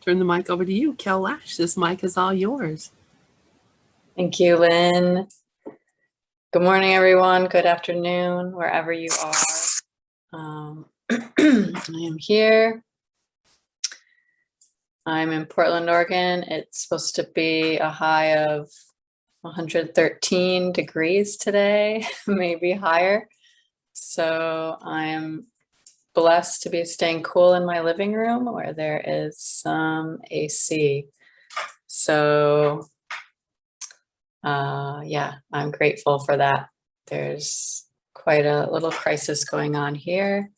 turn the mic over to you, Kel Lash. This mic is all yours. Thank you, Lynn. Good morning, everyone. Good afternoon, wherever you are. I am here. I'm in Portland, Oregon. It's supposed to be a high of 113 degrees today, maybe higher. So I'm blessed to be staying cool in my living room where there is some AC. So yeah, I'm grateful for that. There's quite a little crisis going on here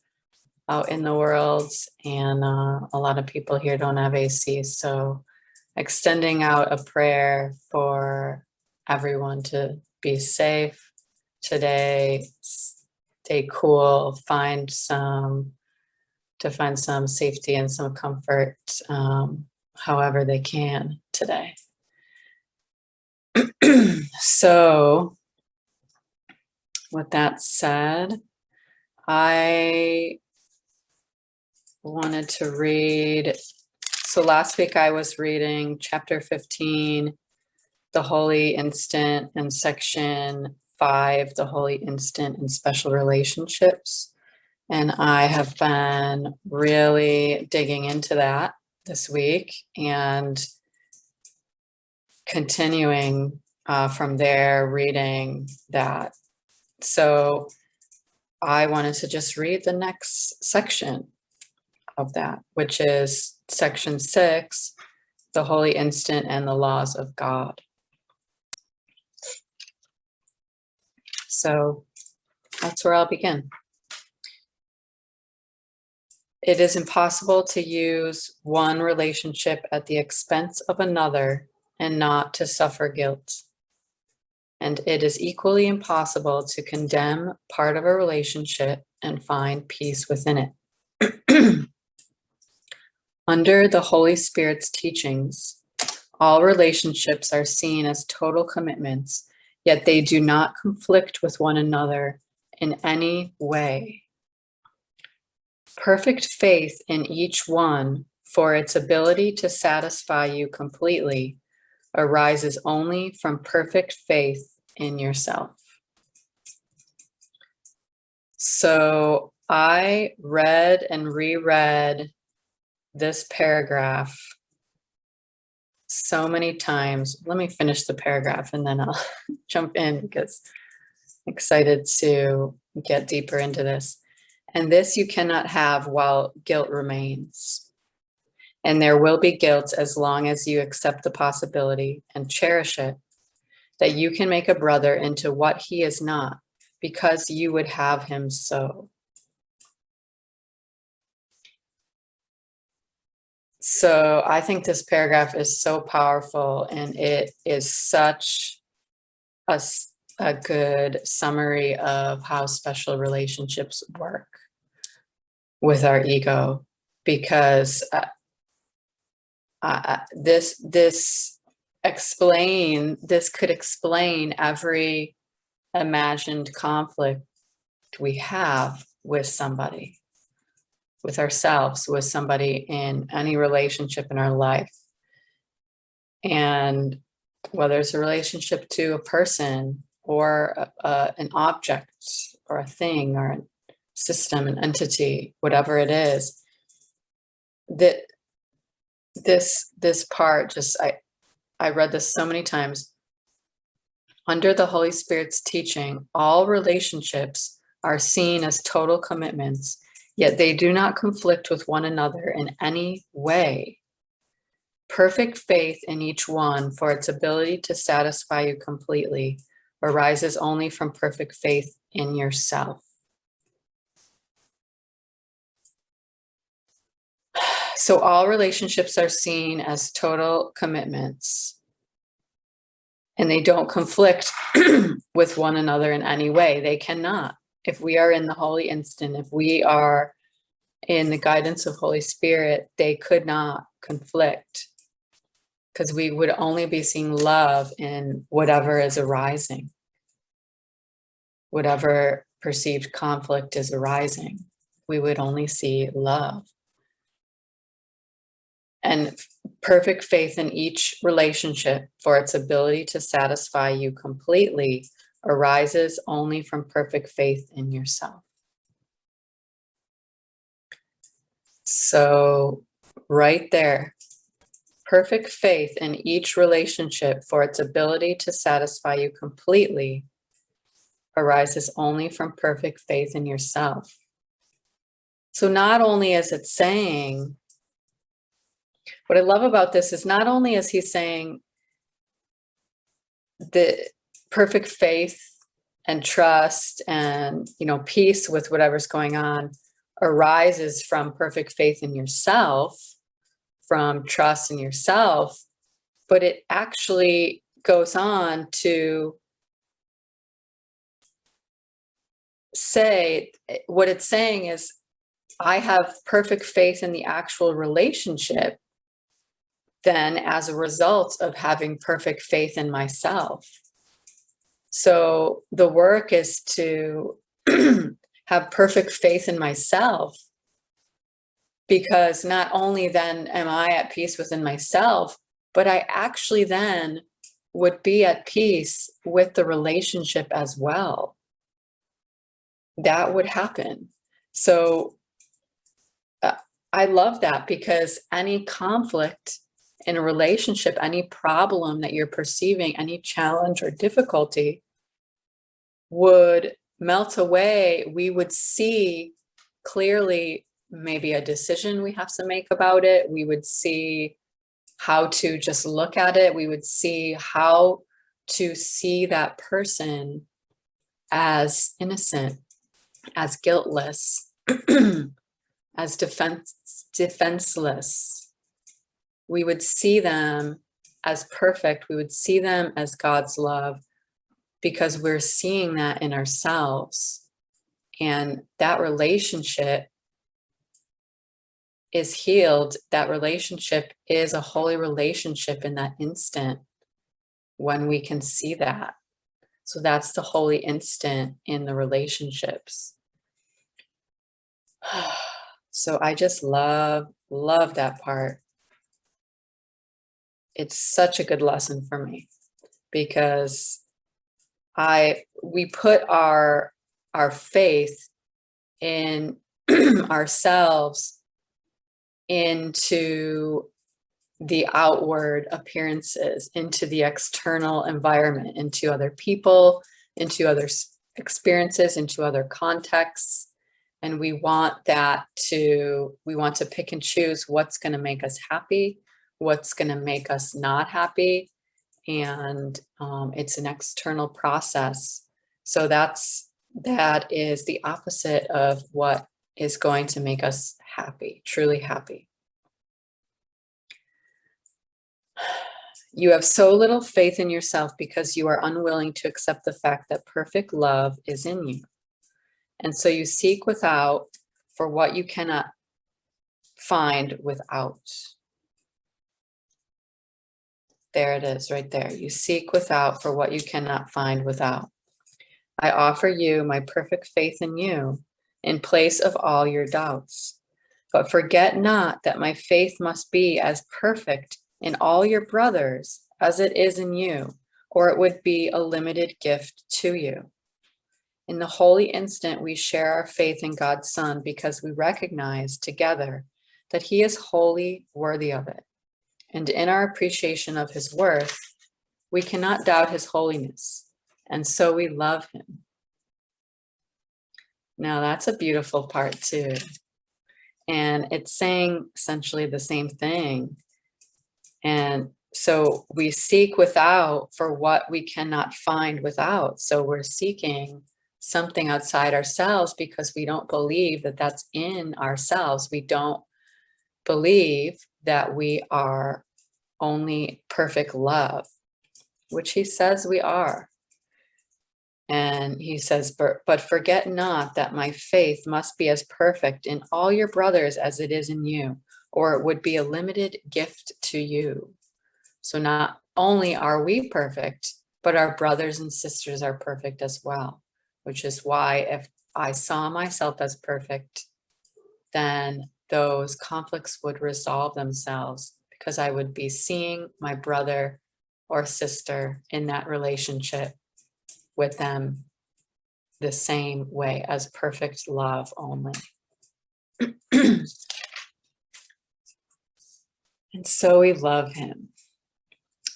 out in the world, and a lot of people here don't have AC. So extending out a prayer for everyone to be safe today, stay cool, find some safety and some comfort, however they can today. So with that said, I wanted to read, so last week I was reading chapter 15, the Holy Instant, and section 5, the Holy Instant and Special Relationships. And I have been really digging into that this week and continuing from there, reading that. So I wanted to just read the next section of that, which is section 6, the Holy Instant and the Laws of God. So that's where I'll begin. It is impossible to use one relationship at the expense of another and not to suffer guilt. And it is equally impossible to condemn part of a relationship and find peace within it. Under the Holy Spirit's teachings, all relationships are seen as total commitments, yet they do not conflict with one another in any way. Perfect faith in each one, for its ability to satisfy you completely, arises only from perfect faith in yourself. So I read and reread this paragraph so many times. Let me finish the paragraph and then I'll jump in because I'm excited to get deeper into this. And this you cannot have while guilt remains. And there will be guilt as long as you accept the possibility and cherish it, that you can make a brother into what he is not, because you would have him so. So I think this paragraph is so powerful, and it is such a good summary of how special relationships work with our ego, because this could explain every imagined conflict we have with somebody, with ourselves, with somebody in any relationship in our life. And whether it's a relationship to a person or an object or a thing or a system, an entity, whatever it is, that this part just, I read this so many times. Under the Holy Spirit's teaching, all relationships are seen as total commitments, yet they do not conflict with one another in any way. Perfect faith in each one, for its ability to satisfy you completely, arises only from perfect faith in yourself. So all relationships are seen as total commitments, and they don't conflict with one another in any way. They cannot. If we are in the Holy Instant, if we are in the guidance of Holy Spirit, they could not conflict, because we would only be seeing love in whatever is arising, whatever perceived conflict is arising. We would only see love. And perfect faith in each relationship for its ability to satisfy you completely arises only from perfect faith in yourself. So right there, perfect faith in each relationship for its ability to satisfy you completely arises only from perfect faith in yourself. So not only is it saying, what I love about this is not only is he saying the perfect faith and trust and, peace with whatever's going on arises from perfect faith in yourself, from trust in yourself, but it actually goes on to say, what it's saying is, I have perfect faith in the actual relationship then as a result of having perfect faith in myself. So the work is to have perfect faith in myself, because not only then am I at peace within myself, but I actually then would be at peace with the relationship as well. That would happen. So I love that, because any conflict in a relationship, any problem that you're perceiving, any challenge or difficulty would melt away. We would see clearly maybe a decision we have to make about it. We would see how to just look at it. We would see how to see that person as innocent, as guiltless, as defenseless. We would see them as perfect. We would see them as God's love, because we're seeing that in ourselves. And that relationship is healed. That relationship is a holy relationship in that instant when we can see that. So that's the holy instant in the relationships. So I just love that part. It's such a good lesson for me, because we put our faith in ourselves into the outward appearances, into the external environment, into other people, into other experiences, into other contexts. And we want to pick and choose what's going to make us happy, what's going to make us not happy. And it's an external process. So that is the opposite of what is going to make us happy, truly happy. You have so little faith in yourself because you are unwilling to accept the fact that perfect love is in you. And so you seek without for what you cannot find without. There it is right there. You seek without for what you cannot find without. I offer you my perfect faith in you in place of all your doubts. But forget not that my faith must be as perfect in all your brothers as it is in you, or it would be a limited gift to you. In the holy instant, we share our faith in God's Son because we recognize together that he is wholly worthy of it. And in our appreciation of his worth, we cannot doubt his holiness, and so we love him. Now that's a beautiful part too. And it's saying essentially the same thing. And so we seek without for what we cannot find without. So we're seeking something outside ourselves because we don't believe that that's in ourselves. We don't believe that we are only perfect love, which he says we are. And he says, but forget not that my faith must be as perfect in all your brothers as it is in you, or it would be a limited gift to you. So not only are we perfect, but our brothers and sisters are perfect as well, which is why if I saw myself as perfect, then those conflicts would resolve themselves because I would be seeing my brother or sister in that relationship with them the same way, as perfect love only. And so we love him.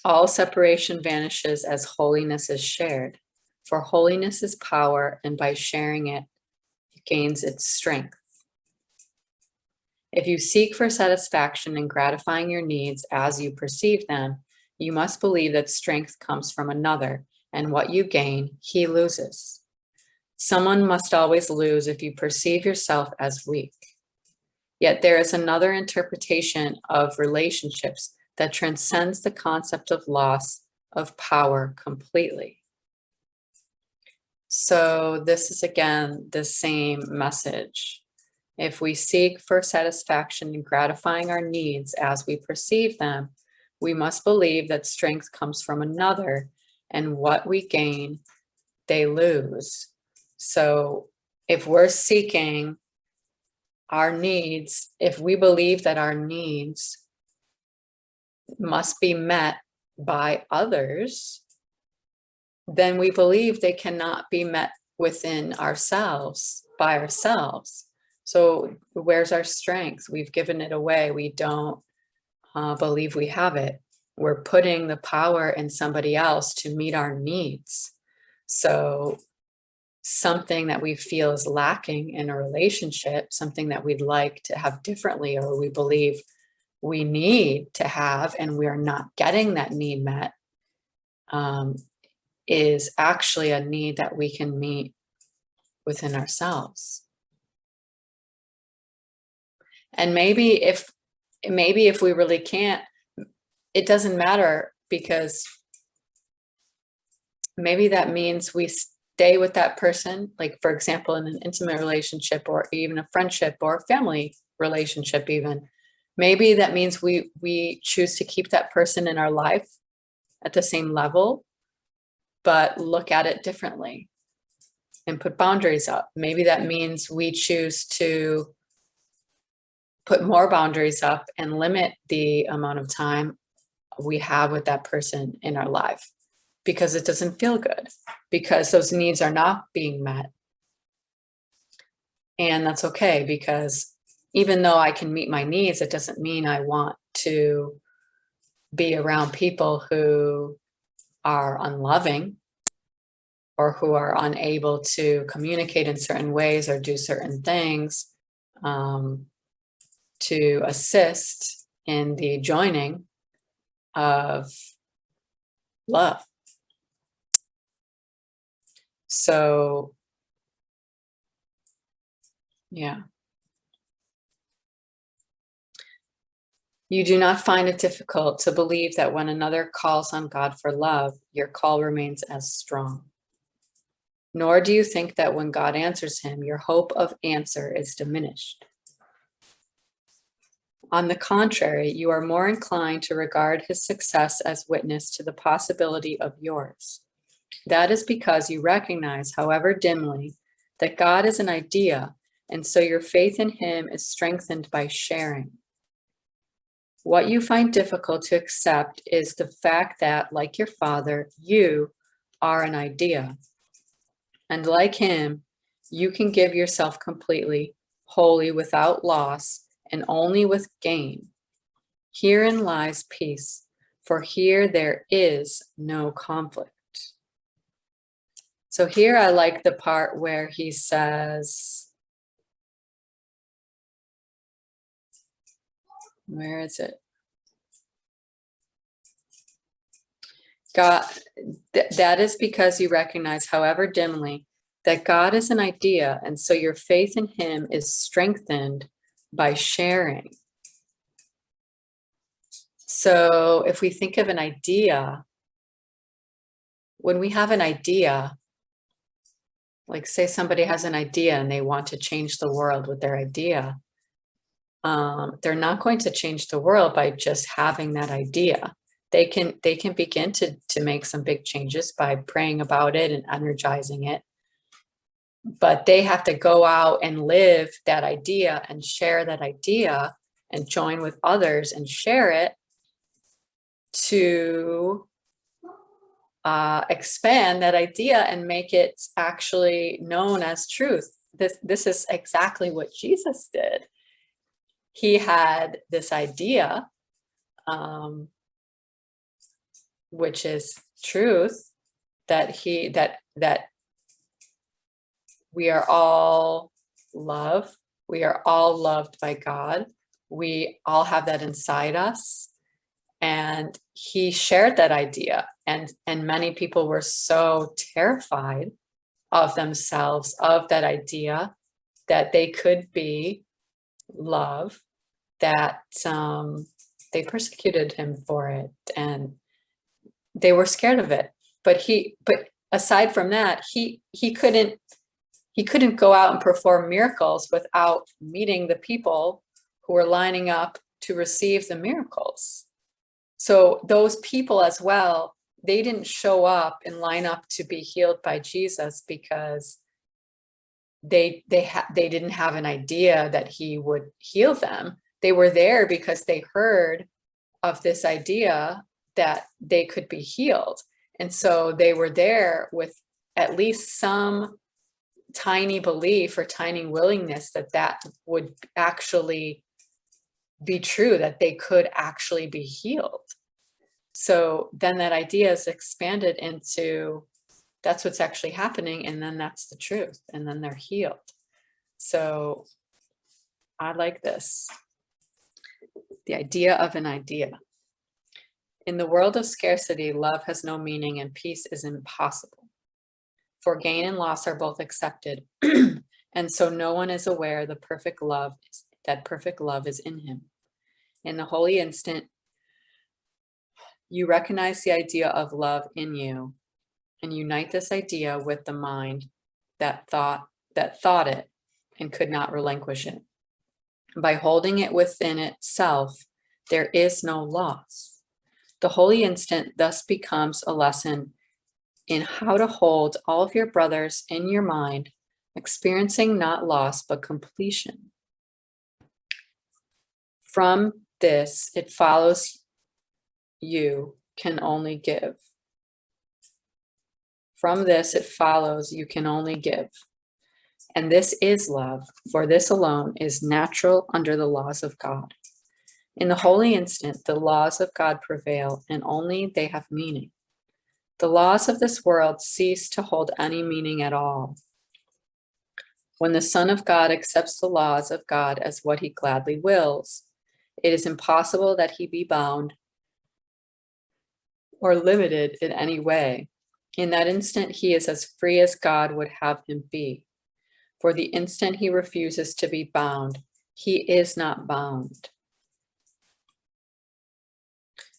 All separation vanishes as holiness is shared, for holiness is power, and by sharing it, it gains its strength. If you seek for satisfaction in gratifying your needs as you perceive them, you must believe that strength comes from another, and what you gain, he loses. Someone must always lose if you perceive yourself as weak. Yet there is another interpretation of relationships that transcends the concept of loss of power completely. So this is again the same message. If we seek for satisfaction in gratifying our needs as we perceive them, we must believe that strength comes from another, and what we gain, they lose. So if we're seeking our needs, if we believe that our needs must be met by others, then we believe they cannot be met within ourselves, by ourselves. So where's our strength? We've given it away. We don't believe we have it. We're putting the power in somebody else to meet our needs. So something that we feel is lacking in a relationship, something that we'd like to have differently, or we believe we need to have, and we are not getting that need met, is actually a need that we can meet within ourselves. And maybe if we really can't, it doesn't matter, because maybe that means we stay with that person, like for example, in an intimate relationship, or even a friendship or a family relationship even. Maybe that means we choose to keep that person in our life at the same level, but look at it differently and put boundaries up. Maybe that means we choose to put more boundaries up and limit the amount of time we have with that person in our life, because it doesn't feel good, because those needs are not being met. And that's okay, because even though I can meet my needs, it doesn't mean I want to be around people who are unloving, or who are unable to communicate in certain ways or do certain things to assist in the joining of love. So, yeah. You do not find it difficult to believe that when another calls on God for love, your call remains as strong. Nor do you think that when God answers him, your hope of answer is diminished. On the contrary, you are more inclined to regard his success as witness to the possibility of yours. That is because you recognize, however dimly, that God is an idea, and so your faith in him is strengthened by sharing. What you find difficult to accept is the fact that, like your father, you are an idea. And like him, you can give yourself completely, wholly, without loss, and only with gain. Herein lies peace, for here there is no conflict. So here I like the part where he says, where is it? God, that is because you recognize, however dimly, that God is an idea, and so your faith in him is strengthened by sharing. So if we think of an idea, when we have an idea, like say somebody has an idea and they want to change the world with their idea, they're not going to change the world by just having that idea. They can begin to make some big changes by praying about it and energizing it. But they have to go out and live that idea and share that idea and join with others and share it to expand that idea and make it actually known as truth. This is exactly what Jesus did. He had this idea, which is truth, that we are all love. We are all loved by God. We all have that inside us. And he shared that idea. And many people were so terrified of themselves, of that idea, that they could be love, that they persecuted him for it. And they were scared of it. But aside from that, he couldn't go out and perform miracles without meeting the people who were lining up to receive the miracles. So those people as well, they didn't show up and line up to be healed by Jesus because they didn't have an idea that he would heal them. They were there because they heard of this idea that they could be healed. And so they were there with at least some tiny belief or tiny willingness that would actually be true, that they could actually be healed. So then that idea is expanded into, that's what's actually happening, and then that's the truth, and then they're healed. So I like this. The idea of an idea. In the world of scarcity, love has no meaning and peace is impossible. For gain and loss are both accepted, and so no one is aware that perfect love is in him. In the holy instant, you recognize the idea of love in you and unite this idea with the mind that thought it and could not relinquish it. By holding it within itself, there is no loss. The holy instant thus becomes a lesson in how to hold all of your brothers in your mind, experiencing not loss but completion. From this, it follows you can only give. From this, it follows you can only give. And this is love, for this alone is natural under the laws of God. In the holy instant, the laws of God prevail, and only they have meaning. The laws of this world cease to hold any meaning at all. When the Son of God accepts the laws of God as what he gladly wills, it is impossible that he be bound or limited in any way. In that instant, he is as free as God would have him be. For the instant he refuses to be bound, he is not bound.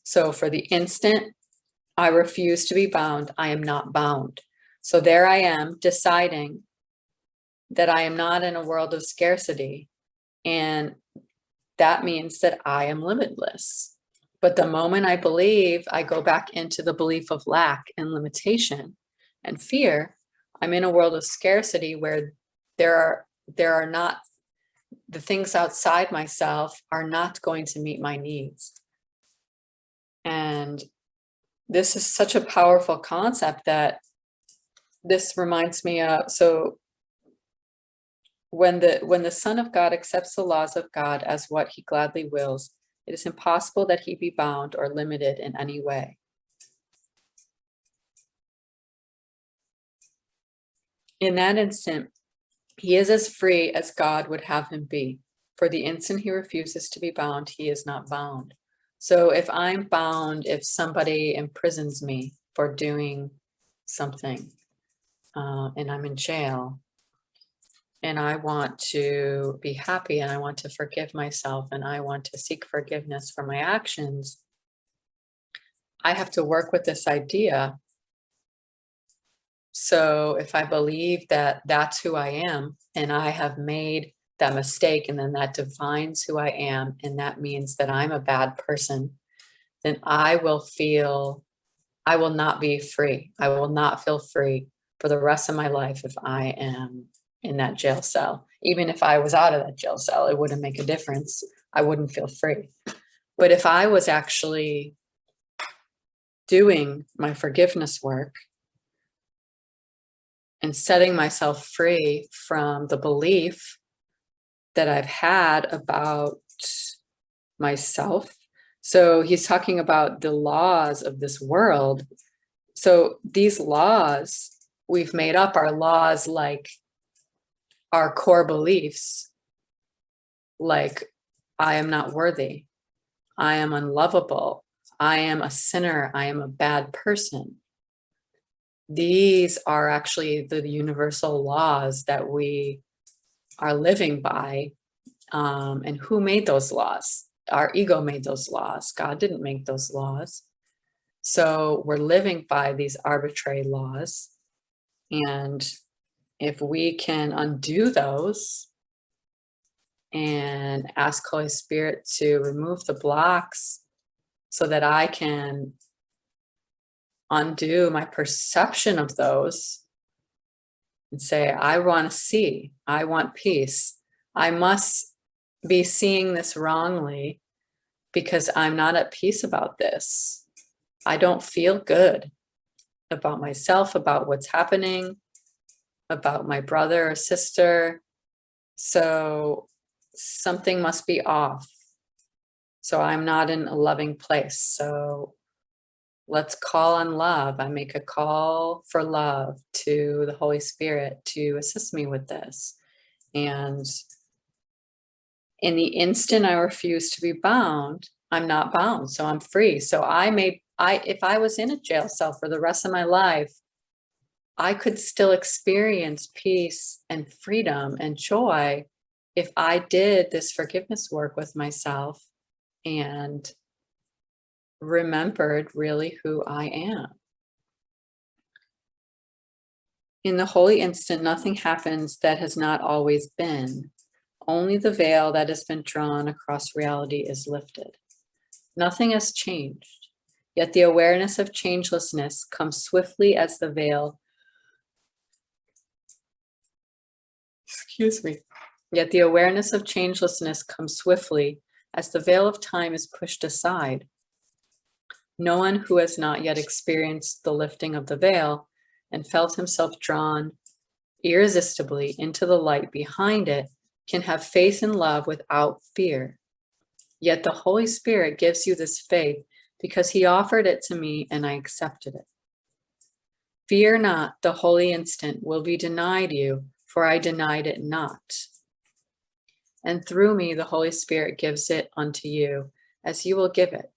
So for the instant I refuse to be bound, I am not bound. So there I am deciding that I am not in a world of scarcity, and that means that I am limitless. But the moment I believe, I go back into the belief of lack and limitation and fear, I'm in a world of scarcity where there are not, the things outside myself are not going to meet my needs. And this is such a powerful concept that this reminds me of, so when the Son of God accepts the laws of God as what he gladly wills, it is impossible that he be bound or limited in any way. In that instant, he is as free as God would have him be. For the instant he refuses to be bound, he is not bound. So if I'm bound, if somebody imprisons me for doing something, and I'm in jail, and I want to be happy, and I want to forgive myself, and I want to seek forgiveness for my actions, I have to work with this idea. So if I believe that that's who I am, and I have made that mistake, and then that defines who I am, and that means that I'm a bad person, then I will not be free. I will not feel free for the rest of my life if I am in that jail cell. Even if I was out of that jail cell, it wouldn't make a difference. I wouldn't feel free. But if I was actually doing my forgiveness work and setting myself free from the belief that I've had about myself. So he's talking about the laws of this world. So these laws we've made up are laws like our core beliefs, like I am not worthy, I am unlovable, I am a sinner, I am a bad person. These are actually the universal laws that we are living by. And who made those laws? Our ego made those laws. God didn't make those laws. So we're living by these arbitrary laws. And if we can undo those and ask Holy Spirit to remove the blocks so that I can undo my perception of those and say, I want to see, I want peace. I must be seeing this wrongly because I'm not at peace about this. I don't feel good about myself, about what's happening, about my brother or sister. So something must be off. So I'm not in a loving place. So let's call on love. I make a call for love to the Holy Spirit to assist me with this. And in the instant I refuse to be bound, I'm not bound, so I'm free. So if I was in a jail cell for the rest of my life, I could still experience peace and freedom and joy if I did this forgiveness work with myself and remembered really who I am. In the holy instant, nothing happens that has not always been. Only the veil that has been drawn across reality is lifted. Nothing has changed, yet the awareness of changelessness comes swiftly as the veil. Yet the awareness of changelessness comes swiftly as the veil of time is pushed aside. No one who has not yet experienced the lifting of the veil and felt himself drawn irresistibly into the light behind it can have faith and love without fear. Yet the Holy Spirit gives you this faith because he offered it to me and I accepted it. Fear not, the holy instant will be denied you, for I denied it not. And through me, the Holy Spirit gives it unto you, as you will give it.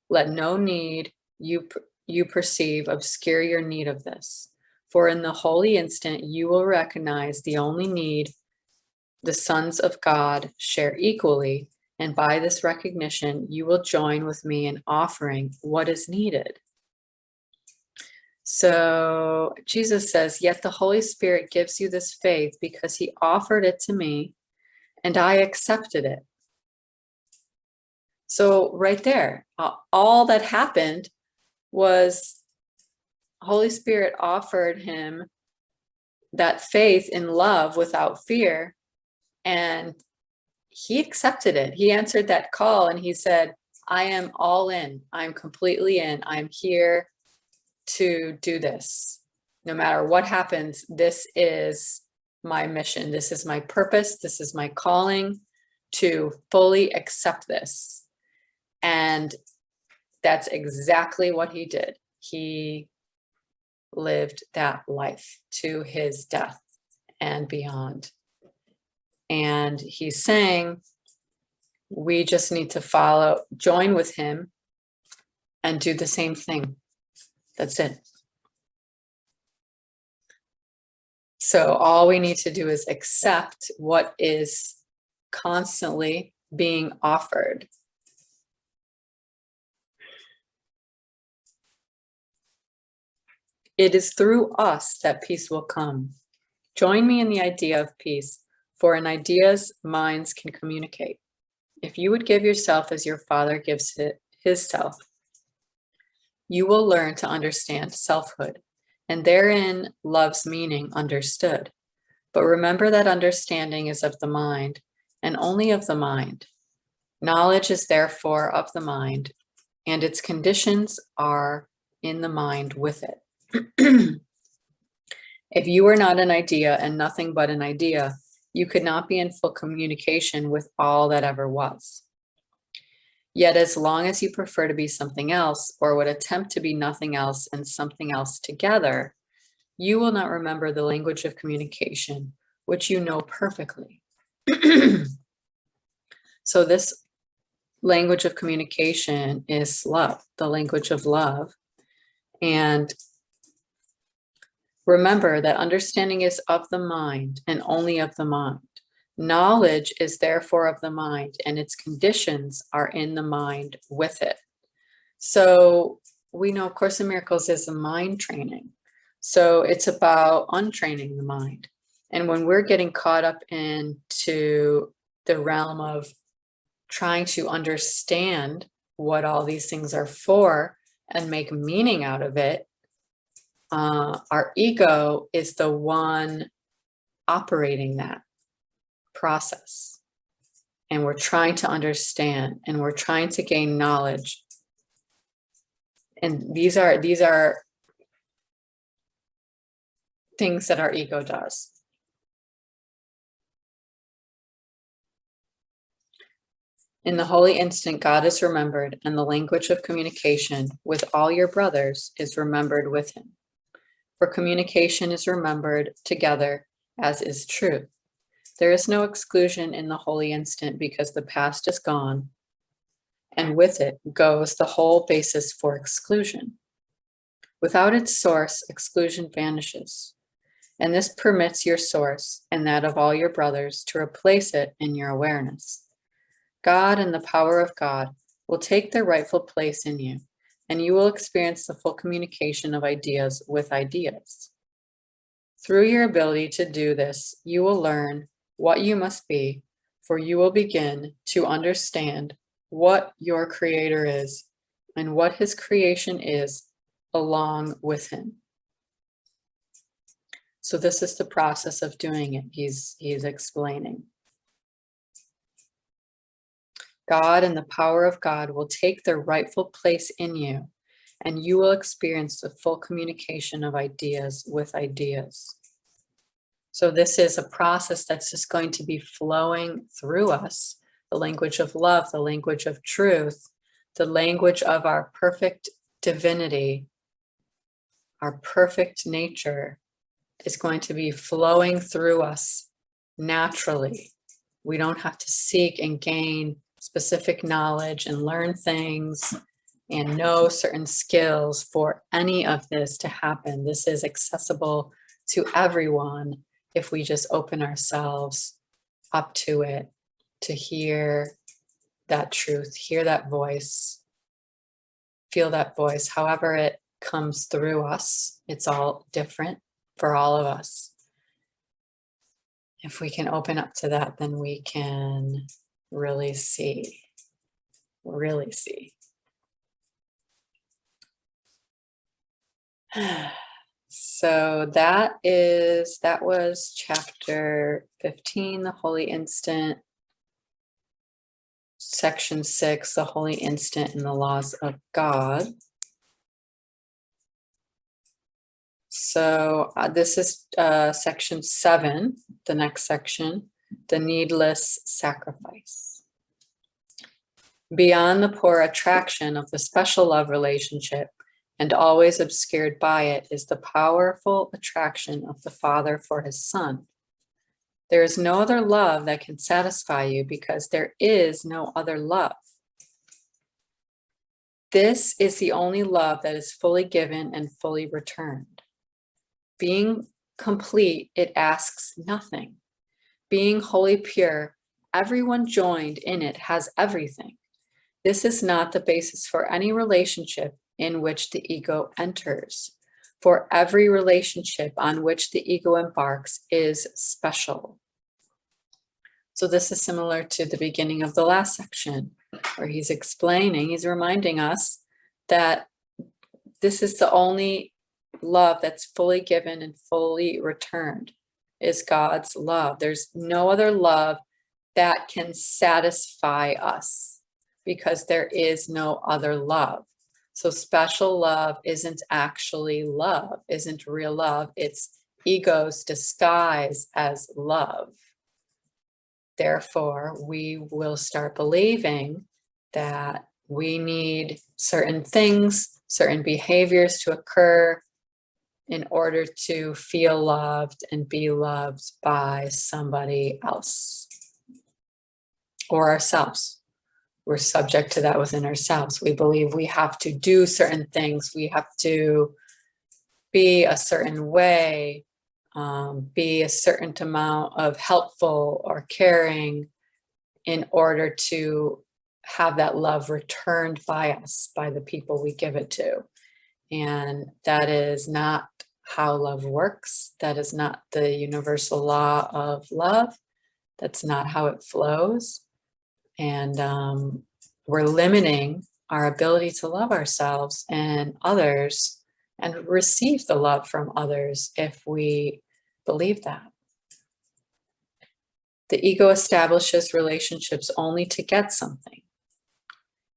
Let no need you perceive obscure your need of this, for in the holy instant you will recognize the only need the sons of God share equally, and by this recognition you will join with me in offering what is needed. So Jesus says, yet the Holy Spirit gives you this faith because he offered it to me and I accepted it. So right there, all that happened was Holy Spirit offered him that faith in love without fear, and he accepted it. He answered that call and he said, I am all in. I'm completely in. I'm here to do this. No matter what happens, this is my mission. This is my purpose. This is my calling to fully accept this. And that's exactly what he did. He lived that life to his death and beyond. And he's saying, we just need to join with him and do the same thing. That's it. So all we need to do is accept what is constantly being offered. It is through us that peace will come. Join me in the idea of peace, for in ideas, minds can communicate. If you would give yourself as your Father gives his self, you will learn to understand selfhood, and therein love's meaning understood. But remember that understanding is of the mind, and only of the mind. Knowledge is therefore of the mind, and its conditions are in the mind with it. If you were not an idea and nothing but an idea, you could not be in full communication with all that ever was. Yet as long as you prefer to be something else, or would attempt to be nothing else and something else together, you will not remember the language of communication, which you know perfectly. So this language of communication is love, the language of love. And remember that understanding is of the mind and only of the mind. Knowledge is therefore of the mind, and its conditions are in the mind with it. So we know Course in Miracles is a mind training. So it's about untraining the mind. And when we're getting caught up into the realm of trying to understand what all these things are for and make meaning out of it, our ego is the one operating that process. And we're trying to understand, and we're trying to gain knowledge. And these are things that our ego does. In the holy instant, God is remembered, and the language of communication with all your brothers is remembered with him. For communication is remembered together, as is truth. There is no exclusion in the holy instant, because the past is gone, and with it goes the whole basis for exclusion. Without its source, exclusion vanishes, and this permits your source and that of all your brothers to replace it in your awareness. God and the power of God will take their rightful place in you, and you will experience the full communication of ideas with ideas. Through your ability to do this, you will learn what you must be, for you will begin to understand what your Creator is and what his creation is along with him. So this is the process of doing it. He's explaining. God and the power of God will take their rightful place in you, and you will experience the full communication of ideas with ideas. So this is a process that's just going to be flowing through us. The language of love, the language of truth, the language of our perfect divinity, our perfect nature is going to be flowing through us naturally. We don't have to seek and gain specific knowledge and learn things and know certain skills for any of this to happen. This is accessible to everyone if we just open ourselves up to it, to hear that truth, hear that voice, feel that voice, however it comes through us. It's all different for all of us. If we can open up to that, then we can really see. So that was chapter 15, the Holy Instant, section 6, the Holy Instant and the Laws of God. So this is section 7, the next section, the needless sacrifice. Beyond the poor attraction of the special love relationship, and always obscured by it, is the powerful attraction of the Father for his Son. There is no other love that can satisfy you, because there is no other love. This is the only love that is fully given and fully returned. Being complete, it asks nothing. Being wholly pure, everyone joined in it has everything. This is not the basis for any relationship in which the ego enters, for every relationship on which the ego embarks is special. So this is similar to the beginning of the last section, where he's explaining, he's reminding us that this is the only love that's fully given and fully returned, is God's love. There's no other love that can satisfy us, because there is no other love. So special love isn't actually love, isn't real love. It's ego's disguise as love. Therefore, we will start believing that we need certain things, certain behaviors to occur in order to feel loved and be loved by somebody else or ourselves. We're subject to that within ourselves. We believe we have to do certain things. We have to be a certain way, be a certain amount of helpful or caring in order to have that love returned by us, by the people we give it to. And that is not how love works. That is not the universal law of love. That's not how it flows. And we're limiting our ability to love ourselves and others and receive the love from others if we believe that. The ego establishes relationships only to get something,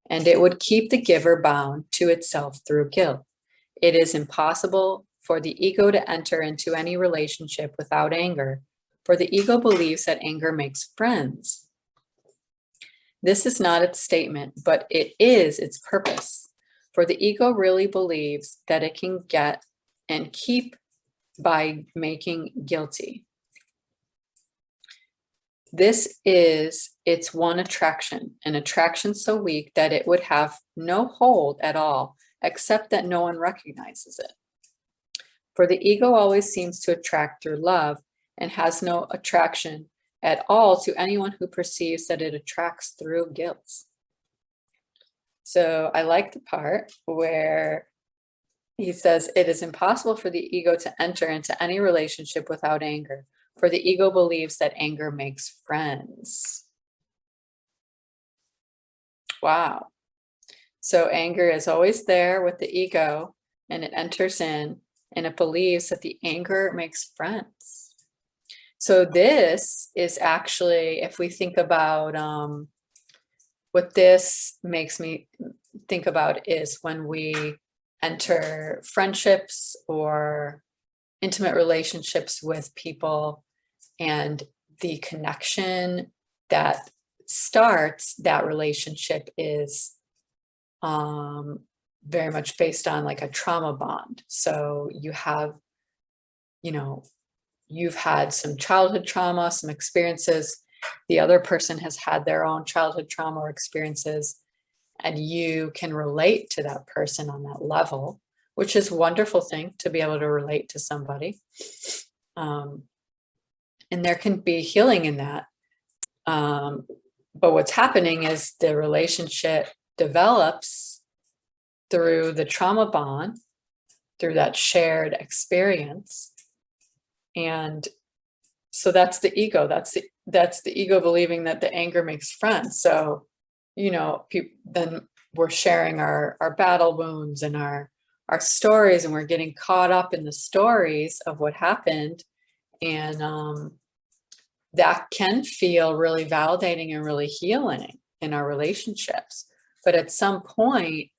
and it would keep the giver bound to itself through guilt. It is impossible for the ego to enter into any relationship without anger, for the ego believes that anger makes friends. This is not its statement, but it is its purpose. For the ego really believes that it can get and keep by making guilty. This is its one attraction, an attraction so weak that it would have no hold at all, except that no one recognizes it. For the ego always seems to attract through love and has no attraction at all to anyone who perceives that it attracts through guilt. So I like the part where he says it is impossible for the ego to enter into any relationship without anger, for the ego believes that anger makes friends. Wow. So anger is always there with the ego, and it enters in, and it believes that the anger makes friends. So this is actually, if we think about what this makes me think about is when we enter friendships or intimate relationships with people, and the connection that starts that relationship is very much based on like a trauma bond. So you have, you've had some childhood trauma, some experiences. The other person has had their own childhood trauma or experiences, and you can relate to that person on that level, which is a wonderful thing to be able to relate to somebody. And there can be healing in that. But what's happening is the relationship develops through the trauma bond, through that shared experience. And so that's the ego. That's the ego believing that the anger makes friends. So, then we're sharing our battle wounds and our stories, and we're getting caught up in the stories of what happened. And that can feel really validating and really healing in our relationships. But at some point,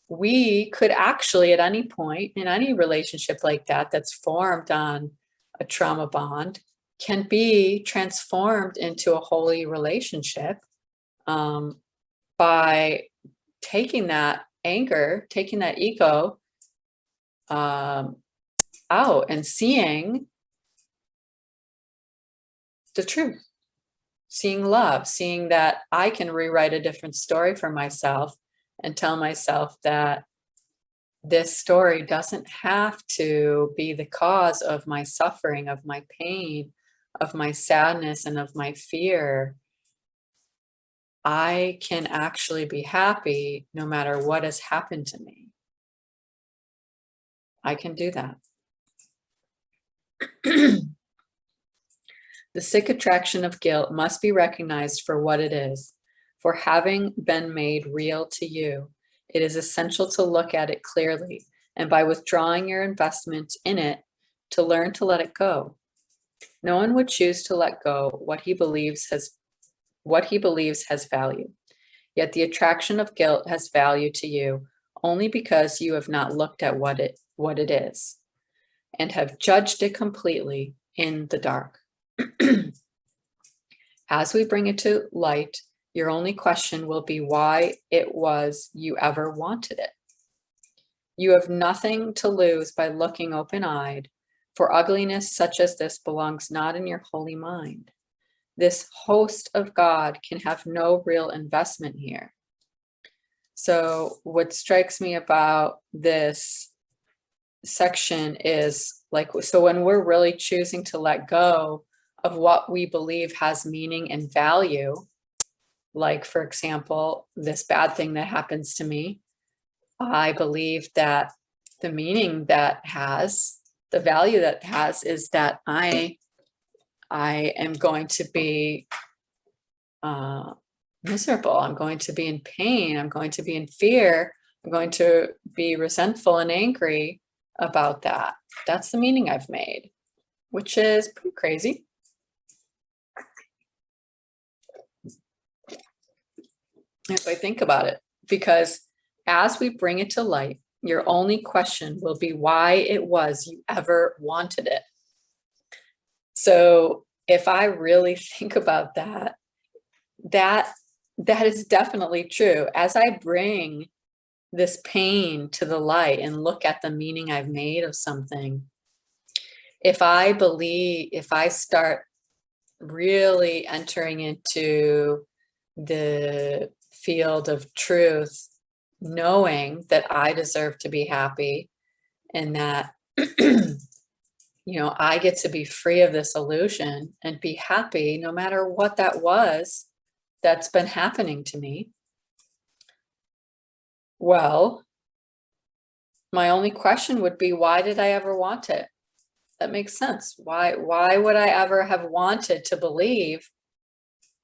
we could actually, at any point in any relationship like that, that's formed on a trauma bond, can be transformed into a holy relationship by taking that anger, taking that ego out and seeing the truth, seeing love, seeing that I can rewrite a different story for myself and tell myself that this story doesn't have to be the cause of my suffering, of my pain, of my sadness, and of my fear. I can actually be happy no matter what has happened to me. I can do that. The sick attraction of guilt must be recognized for what it is. For having been made real to you, it is essential to look at it clearly, and by withdrawing your investment in it, to learn to let it go. No one would choose to let go what he believes has value. Yet the attraction of guilt has value to you only because you have not looked at what it is and have judged it completely in the dark. As we bring it to light, your only question will be why it was you ever wanted it. You have nothing to lose by looking open-eyed, for ugliness such as this belongs not in your holy mind. This host of God can have no real investment here. So what strikes me about this section is like, so when we're really choosing to let go of what we believe has meaning and value, like, for example, this bad thing that happens to me, I believe that the meaning that has, the value that has, is that I am going to be miserable. I'm going to be in pain. I'm going to be in fear. I'm going to be resentful and angry about that. That's the meaning I've made, which is pretty crazy. If I think about it, because as we bring it to light, your only question will be why it was you ever wanted it. So if I really think about that is definitely true. As I bring this pain to the light and look at the meaning I've made of something, if I start really entering into the field of truth, knowing that I deserve to be happy and that, I get to be free of this illusion and be happy no matter what that was that's been happening to me. Well, my only question would be, why did I ever want it? That makes sense. Why would I ever have wanted to believe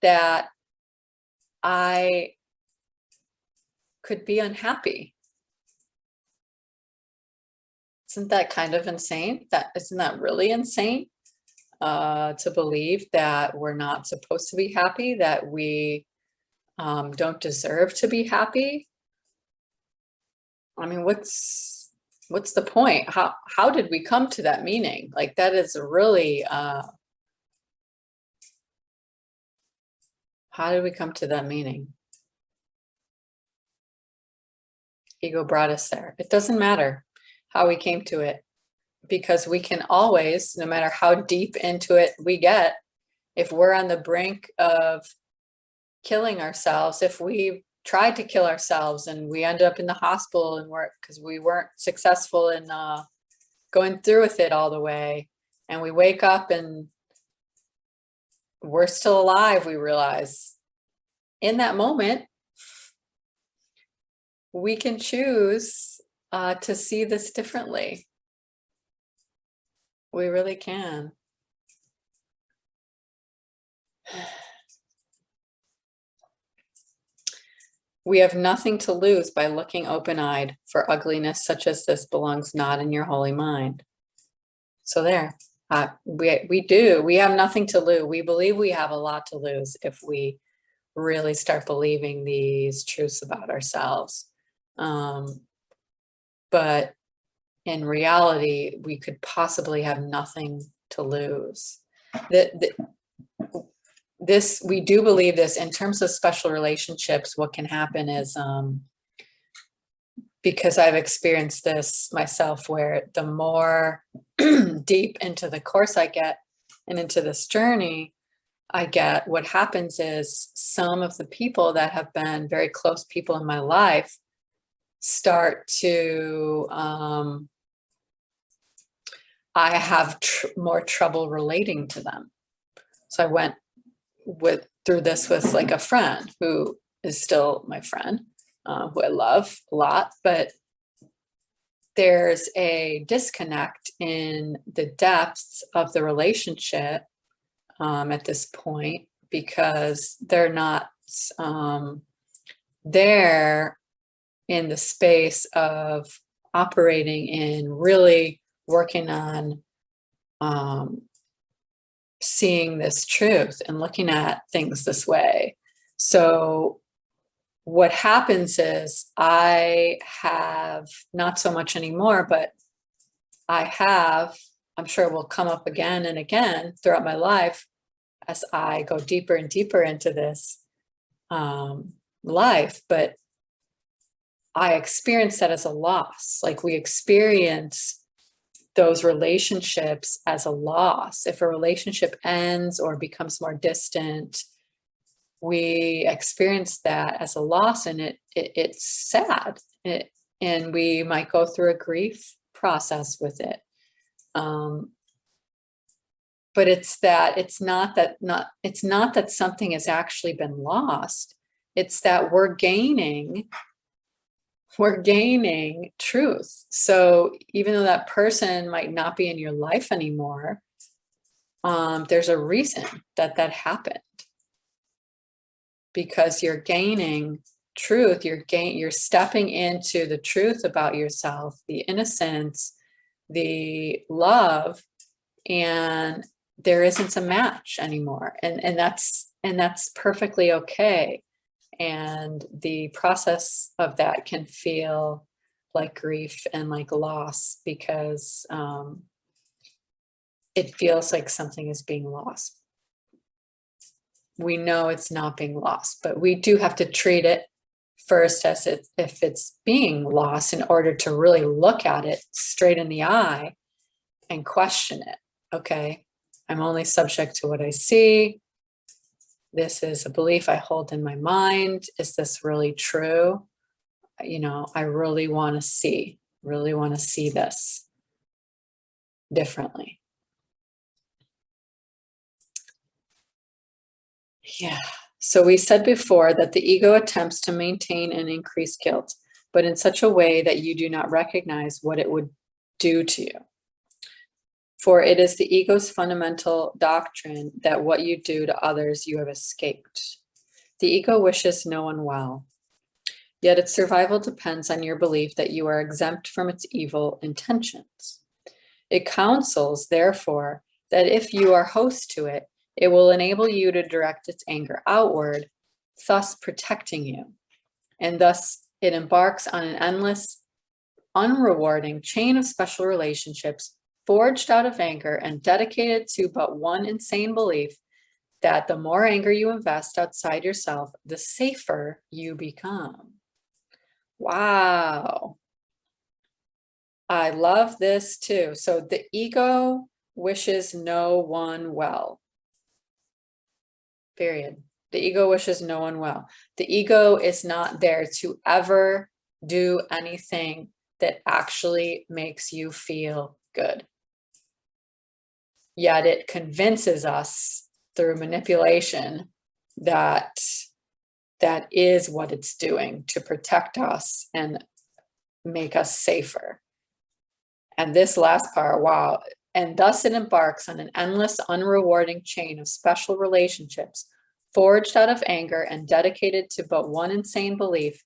that I could be unhappy? Isn't that kind of insane? Isn't that really insane? To believe that we're not supposed to be happy, that we don't deserve to be happy. I mean, what's the point? How did we come to that meaning? Like, that is really, how did we come to that meaning? Ego brought us there. It doesn't matter how we came to it, because we can always, no matter how deep into it we get, if we're on the brink of killing ourselves, if we tried to kill ourselves and we end up in the hospital and because we weren't successful in going through with it all the way, and we wake up and we're still alive, we realize in that moment we can choose to see this differently. We really can. We have nothing to lose by looking open-eyed, for ugliness such as this belongs not in your holy mind. So there, we have nothing to lose. We believe we have a lot to lose if we really start believing these truths about ourselves. But in reality, we could possibly have nothing to lose. We do believe this in terms of special relationships. What can happen is, because I've experienced this myself, where the more deep into the course I get and into this journey I get, what happens is some of the people that have been very close people in my life start to, I have more trouble relating to them. So I went through this with like a friend who is still my friend, who I love a lot, but there's a disconnect in the depths of the relationship at this point, because they're not there in the space of operating in really working on seeing this truth and looking at things this way. So what happens is I have, not so much anymore, but I have, I'm sure it will come up again and again throughout my life as I go deeper and deeper into this life, but I experience that as a loss. Like, we experience those relationships as a loss. If a relationship ends or becomes more distant, we experience that as a loss, and it's sad. And we might go through a grief process with it. But it's not that something has actually been lost. It's that we're gaining truth. So even though that person might not be in your life anymore, there's a reason that happened, because you're gaining truth. You're stepping into the truth about yourself, the innocence, the love, and there isn't a match anymore. And that's perfectly okay. And the process of that can feel like grief and like loss, because it feels like something is being lost. We know it's not being lost, but we do have to treat it first as if it's being lost, in order to really look at it straight in the eye and question it. Okay, I'm only subject to what I see. This is a belief I hold in my mind. Is this really true? I really want to see this differently. Yeah. So we said before that the ego attempts to maintain and increase guilt, but in such a way that you do not recognize what it would do to you. For it is the ego's fundamental doctrine that what you do to others, you have escaped. The ego wishes no one well, yet its survival depends on your belief that you are exempt from its evil intentions. It counsels, therefore, that if you are host to it, it will enable you to direct its anger outward, thus protecting you. And thus it embarks on an endless, unrewarding chain of special relationships forged out of anger and dedicated to but one insane belief, that the more anger you invest outside yourself, the safer you become. Wow. I love this too. So the ego wishes no one well. Period. The ego wishes no one well. The ego is not there to ever do anything that actually makes you feel good. Yet it convinces us through manipulation that is what it's doing, to protect us and make us safer. And this last part, wow. And thus it embarks on an endless, unrewarding chain of special relationships forged out of anger and dedicated to but one insane belief,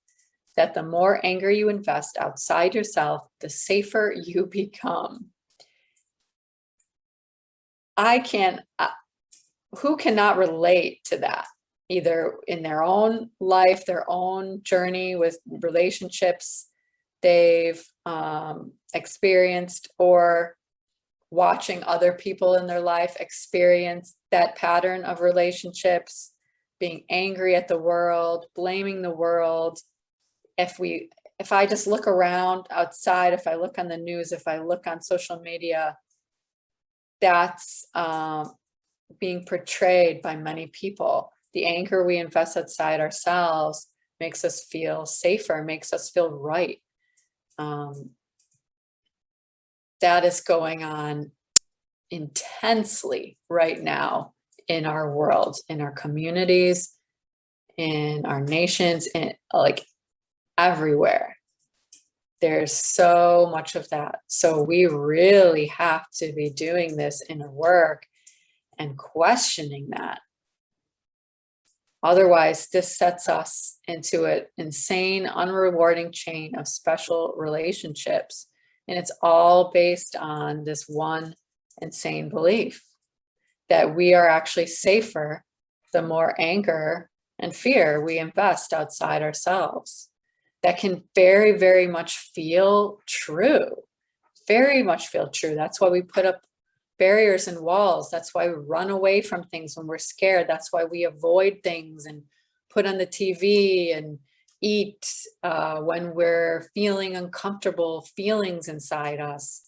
that the more anger you invest outside yourself, the safer you become. Who cannot relate to that, either in their own life, their own journey with relationships they've experienced, or watching other people in their life experience that pattern of relationships, being angry at the world, blaming the world. If I just look around outside, if I look on the news, if I look on social media, that's being portrayed by many people. The anger we invest outside ourselves makes us feel safer, makes us feel right. That is going on intensely right now in our world, in our communities, in our nations, and like everywhere. There's so much of that. So we really have to be doing this inner work and questioning that. Otherwise, this sets us into an insane, unrewarding chain of special relationships. And it's all based on this one insane belief that we are actually safer the more anger and fear we invest outside ourselves. That can very, very much feel true. Very much feel true. That's why we put up barriers and walls. That's why we run away from things when we're scared. That's why we avoid things and put on the TV and eat when we're feeling uncomfortable feelings inside us.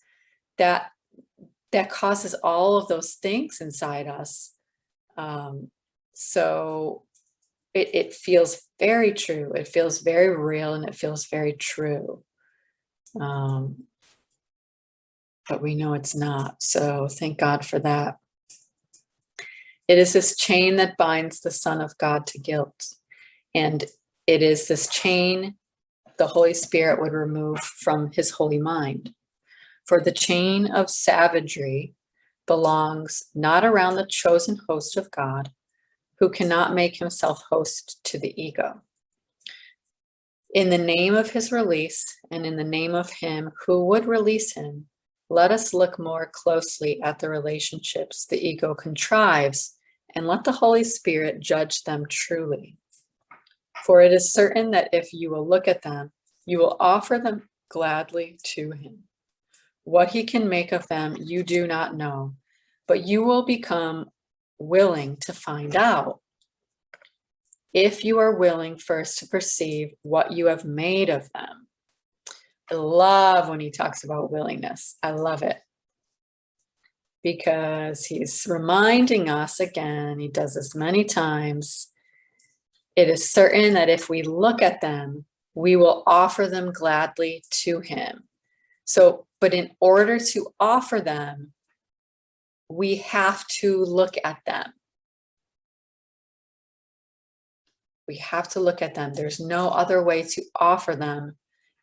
That causes all of those things inside us. So it feels very true. It feels very real, and it feels very true. But we know it's not. So thank God for that. It is this chain that binds the Son of God to guilt. And it is this chain the Holy Spirit would remove from his holy mind. For the chain of savagery belongs not around the chosen host of God, who cannot make himself host to the ego. In the name of his release, and in the name of him who would release him, let us look more closely at the relationships the ego contrives, and let the Holy Spirit judge them truly. For it is certain that if you will look at them, you will offer them gladly to him. What he can make of them, you do not know, but you will become willing to find out, if you are willing first to perceive what you have made of them. I love when he talks about willingness. I love it, because he's reminding us again, he does this many times, it is certain that if we look at them, we will offer them gladly to him. So, but in order to offer them, we have to look at them. We have to look at them. There's no other way to offer them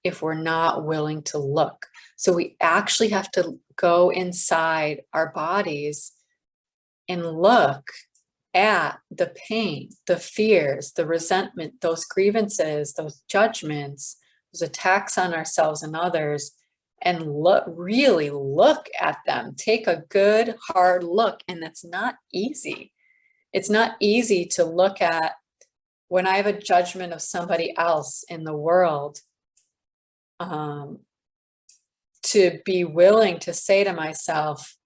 if we're not willing to look. So we actually have to go inside our bodies and look at the pain, the fears, the resentment, those grievances, those judgments, those attacks on ourselves and others, and really look at them. Take a good, hard look. And that's not easy. It's not easy to look at when I have a judgment of somebody else in the world, to be willing to say to myself,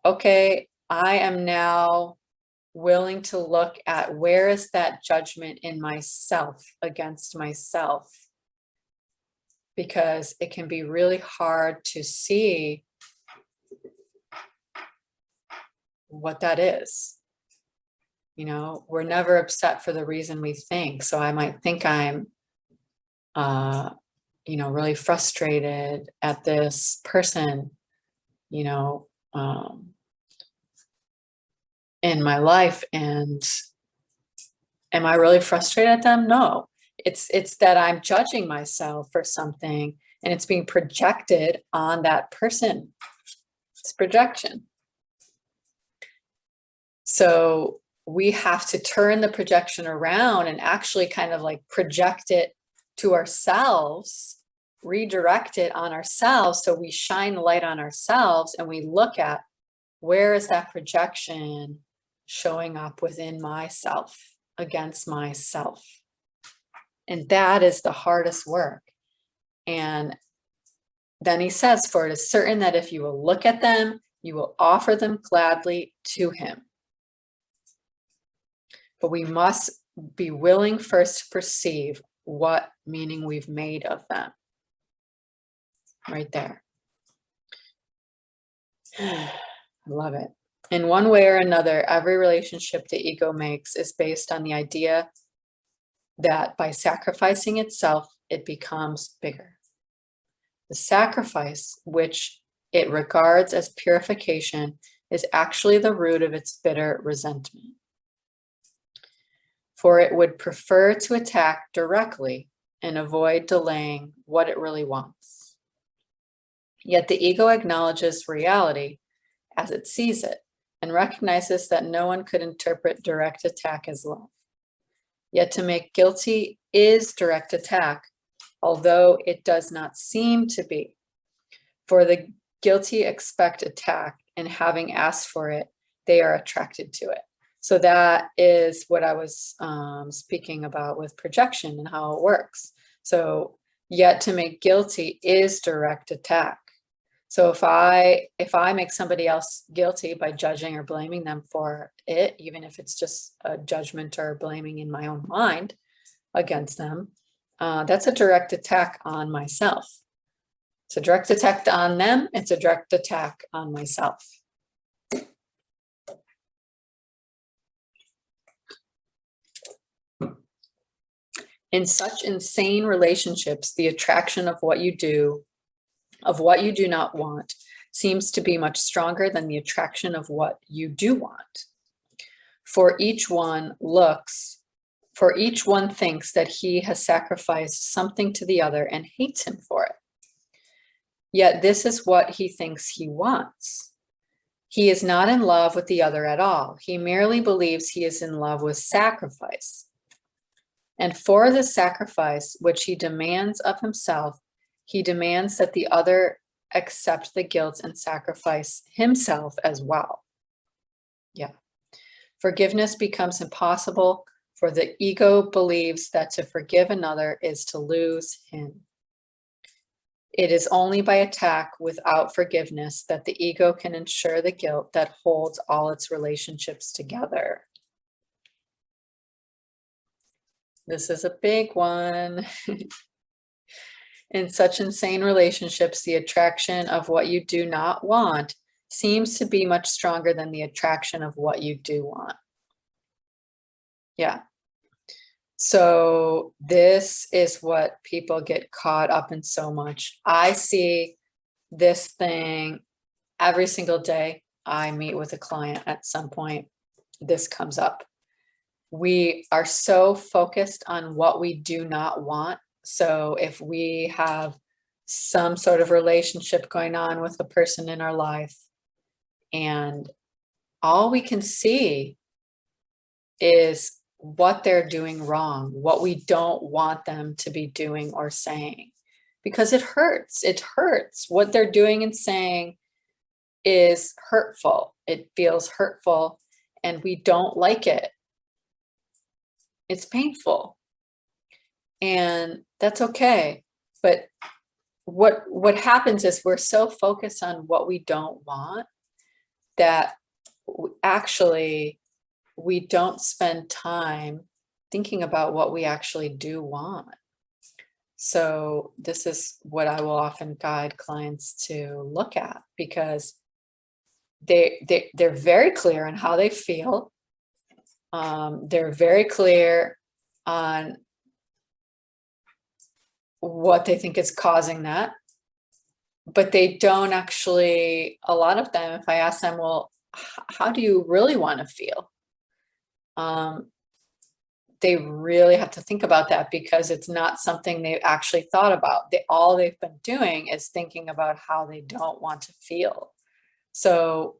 okay, I am now willing to look at where is that judgment in myself against myself, because it can be really hard to see what that is. You know, we're never upset for the reason we think. So I might think I'm, really frustrated at this person, in my life. And am I really frustrated at them? No, it's that I'm judging myself for something, and it's being projected on that person. It's projection. So we have to turn the projection around and actually kind of like project it to ourselves, redirect it on ourselves. So we shine the light on ourselves and we look at, where is that projection showing up within myself, against myself? And that is the hardest work. And then he says, for it is certain that if you will look at them, you will offer them gladly to him. But we must be willing first to perceive what meaning we've made of them. Right there. I love it. In one way or another, every relationship the ego makes is based on the idea that by sacrificing itself, it becomes bigger. The sacrifice, which it regards as purification, is actually the root of its bitter resentment. For it would prefer to attack directly and avoid delaying what it really wants. Yet the ego acknowledges reality as it sees it and recognizes that no one could interpret direct attack as love. Yet to make guilty is direct attack, although it does not seem to be. For the guilty expect attack, and having asked for it, they are attracted to it. So that is what I was speaking about with projection and how it works. So yet to make guilty is direct attack. So if I make somebody else guilty by judging or blaming them for it, even if it's just a judgment or blaming in my own mind against them, that's a direct attack on myself. It's a direct attack on them. It's a direct attack on myself. In such insane relationships, the attraction of what you do not want, seems to be much stronger than the attraction of what you do want. For each one thinks that he has sacrificed something to the other and hates him for it. Yet this is what he thinks he wants. He is not in love with the other at all. He merely believes he is in love with sacrifice. And for the sacrifice which he demands of himself, he demands that the other accept the guilt and sacrifice himself as well. Yeah. Forgiveness becomes impossible, for the ego believes that to forgive another is to lose him. It is only by attack without forgiveness that the ego can ensure the guilt that holds all its relationships together. This is a big one. In such insane relationships, the attraction of what you do not want seems to be much stronger than the attraction of what you do want. Yeah. So this is what people get caught up in so much. I see this thing every single day. I meet with a client at some point. This comes up. We are so focused on what we do not want. So if we have some sort of relationship going on with a person in our life, and all we can see is what they're doing wrong, what we don't want them to be doing or saying, because it hurts. It hurts. What they're doing and saying is hurtful. It feels hurtful, and we don't like it. It's painful, and that's okay. But what happens is we're so focused on what we don't want that actually we don't spend time thinking about what we actually do want. So this is what I will often guide clients to look at, because they're very clear on how they feel. They're very clear on what they think is causing that, but they don't actually, a lot of them, if I ask them, well, how do you really want to feel? They really have to think about that, because it's not something they've actually thought about. All they've been doing is thinking about how they don't want to feel. So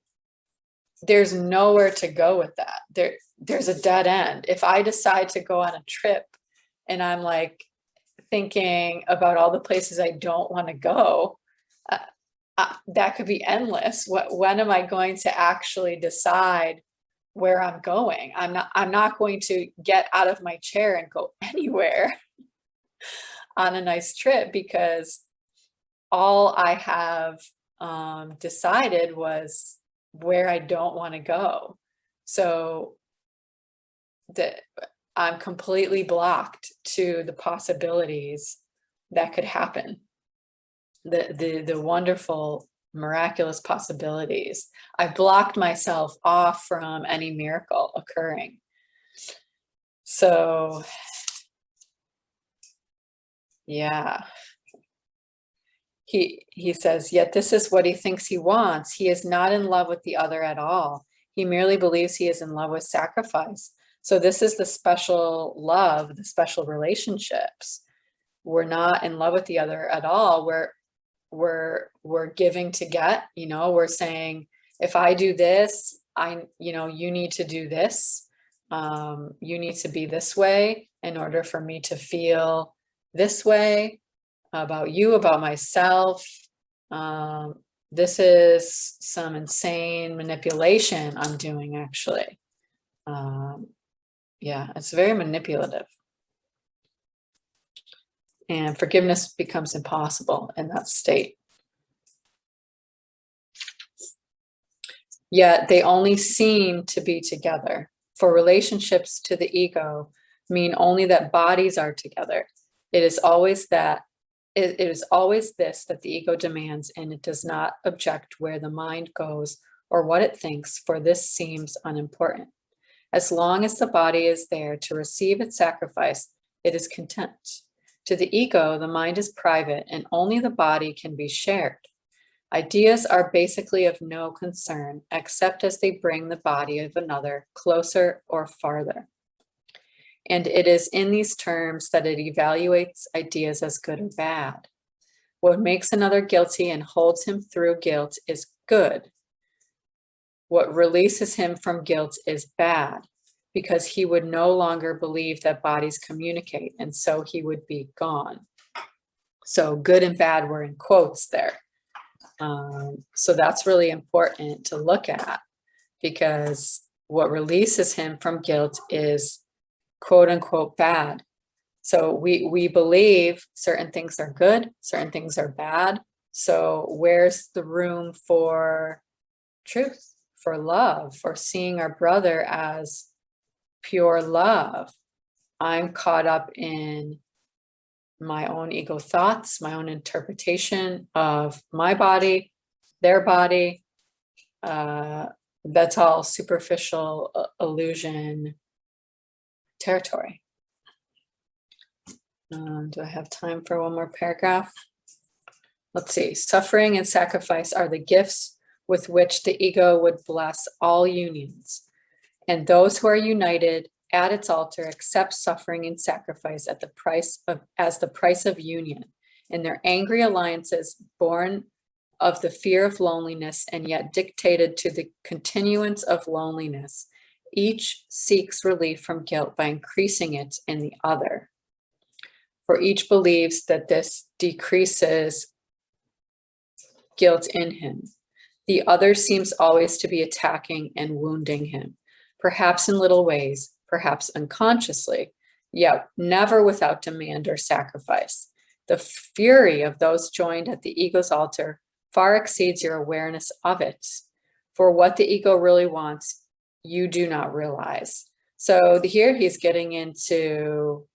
there's nowhere to go with that. There's a dead end. If I decide to go on a trip and I'm like thinking about all the places I don't want to go, that could be endless. When am I going to actually decide where I'm going? I'm not going to get out of my chair and go anywhere on a nice trip, because all I have decided was where I don't want to go. So that I'm completely blocked to the possibilities that could happen, the wonderful, miraculous possibilities. I've blocked myself off from any miracle occurring. So yeah. He says, yet this is what he thinks he wants. He is not in love with the other at all. He merely believes he is in love with sacrifice. So this is the special love, the special relationships. We're not in love with the other at all. We're giving to get, we're saying, if I do this, you need to do this. You need to be this way in order for me to feel this way about you, about myself. This is some insane manipulation I'm doing, actually. Yeah, it's very manipulative. And forgiveness becomes impossible in that state. Yet they only seem to be together. For relationships to the ego mean only that bodies are together. It is always that. It is always this that the ego demands, and it does not object where the mind goes or what it thinks, for this seems unimportant. As long as the body is there to receive its sacrifice, it is content. To the ego, the mind is private, and only the body can be shared. Ideas are basically of no concern, except as they bring the body of another closer or farther. And it is in these terms that it evaluates ideas as good or bad. What makes another guilty and holds him through guilt is good. What releases him from guilt is bad, because he would no longer believe that bodies communicate, and so he would be gone. So good and bad were in quotes there. So that's really important to look at, because what releases him from guilt is quote unquote bad. So we believe certain things are good, certain things are bad. So where's the room for truth, for love, for seeing our brother as pure love? I'm caught up in my own ego thoughts, my own interpretation of my body, their body. That's all superficial illusion territory. Do I have time for one more paragraph? Let's see. Suffering and sacrifice are the gifts with which the ego would bless all unions. And those who are united at its altar accept suffering and sacrifice at the price of, as the price of union. In their angry alliances, born of the fear of loneliness and yet dictated to the continuance of loneliness, each seeks relief from guilt by increasing it in the other. For each believes that this decreases guilt in him. The other seems always to be attacking and wounding him, perhaps in little ways, perhaps unconsciously, yet never without demand or sacrifice. The fury of those joined at the ego's altar far exceeds your awareness of it. For what the ego really wants, you do not realize. So here he's getting into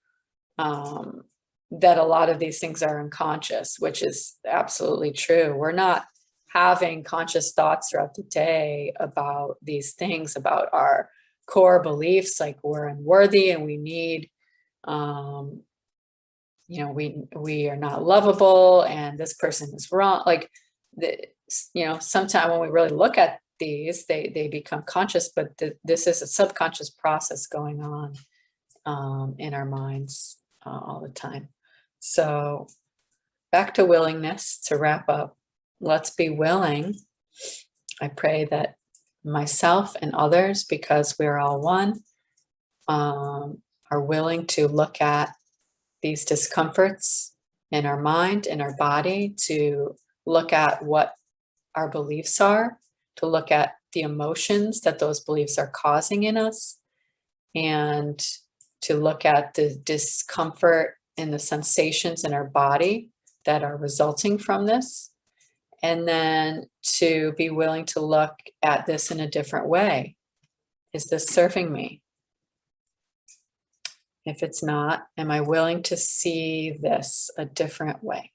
that a lot of these things are unconscious, which is absolutely true. We're not having conscious thoughts throughout the day about these things, about our core beliefs, like we're unworthy and we need, we are not lovable and this person is wrong. Like, sometimes when we really look at these, they become conscious, but this is a subconscious process going on in our minds all the time. So back to willingness to wrap up. Let's be willing. I pray that myself and others, because we're all one, are willing to look at these discomforts in our mind, in our body, to look at what our beliefs are, to look at the emotions that those beliefs are causing in us, and to look at the discomfort and the sensations in our body that are resulting from this, and then to be willing to look at this in a different way. Is this serving me? If it's not, am I willing to see this a different way?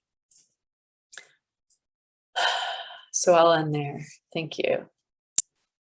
So I'll end there. Thank you.